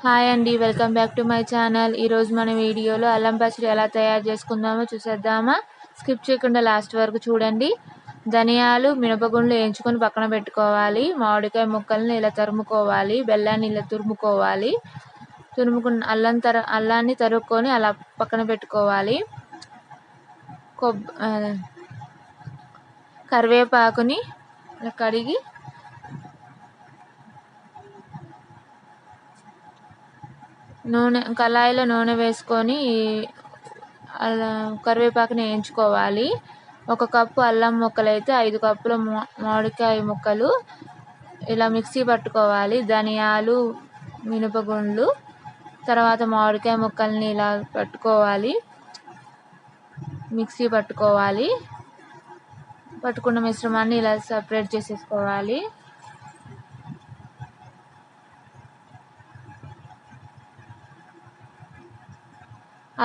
Hi అండి, welcome back to my channel. ఈరోజు మన వీడియోలో అల్లం పచ్చడి ఎలా తయారు చేసుకుందామో చూసేద్దామా. స్కిప్ చేయకుండా లాస్ట్ వరకు చూడండి. ధనియాలు, మినపగుండ్లు వేయించుకొని పక్కన పెట్టుకోవాలి. మామిడికాయ ముక్కల్ని ఇలా తరుముకోవాలి. బెల్లాన్ని ఇలా తురుముకోవాలి. అల్లాన్ని తరుక్కొని అలా పక్కన పెట్టుకోవాలి. కరివేపాకుని కడిగి కళాయిలో నూనె వేసుకొని కరివేపాకుని వేయించుకోవాలి. 1 కప్పు అల్లం ముక్కలు అయితే 5 కప్పుల మామిడికాయ ముక్కలు ఇలా మిక్సీ పట్టుకోవాలి. ధనియాలు, మినపగుండ్లు, తర్వాత మామిడికాయ ముక్కల్ని ఇలా మిక్సీ పట్టుకోవాలి. పట్టుకున్న మిశ్రమాన్ని ఇలా సపరేట్ చేసేసుకోవాలి.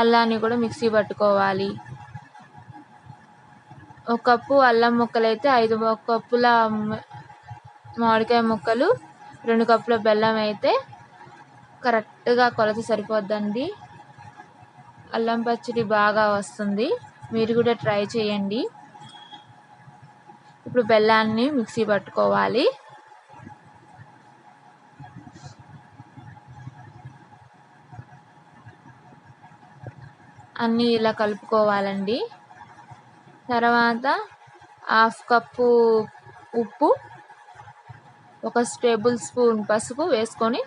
అల్లాన్ని కూడా మిక్సీ పట్టుకోవాలి. 1 కప్పు అల్లం ముక్కలు అయితే 5 కప్పుల మామిడికాయ ముక్కలు, 2 కప్పుల బెల్లం అయితే కరెక్ట్గా కొలత సరిపోద్దండి. అల్లం పచ్చడి బాగా వస్తుంది. మీరు కూడా ట్రై చేయండి. ఇప్పుడు బెల్లాన్ని మిక్సీ పట్టుకోవాలి. అన్నీ ఇలా కలుపుకోవాలండి. తర్వాత 1/2 కప్పు ఉప్పు, 1 టేబుల్ స్పూన్ పసుపు వేసుకొని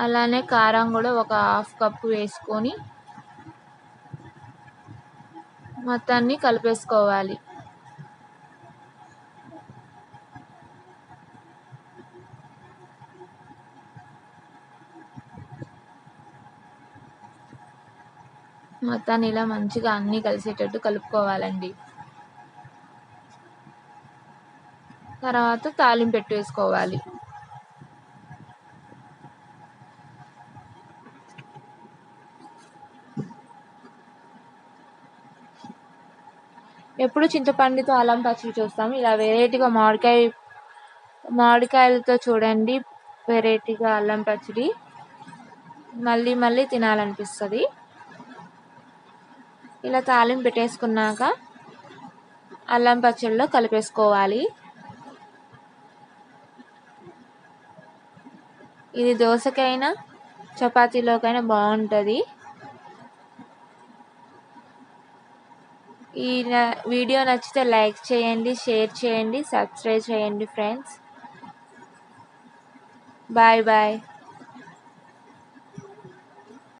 అలానే కారం కూడా 1/2 కప్పు వేసుకొని మొత్తాన్ని కలిపేసుకోవాలి. మొత్తాన్ని ఇలా మంచిగా అన్నీ కలిసేటట్టు కలుపుకోవాలండి. తర్వాత తాలింపు వేసుకోవాలి. ఎప్పుడు చింతపండుతో అల్లం పచ్చడి చూస్తాము. ఇలా వెరైటీగా మామిడికాయలతో చూడండి. వెరైటీగా అల్లం పచ్చడి మళ్ళీ మళ్ళీ తినాలనిపిస్తుంది. ఇలా తాలింపు పెట్టేసుకున్నాక అల్లం పచ్చడిలో కలిపేసుకోవాలి. ఇది దోసకైనా చపాతీలోకైనా బాగుంటుంది. ఈ వీడియో నచ్చితే లైక్ చేయండి, షేర్ చేయండి, సబ్స్క్రైబ్ చేయండి ఫ్రెండ్స్. Bye bye.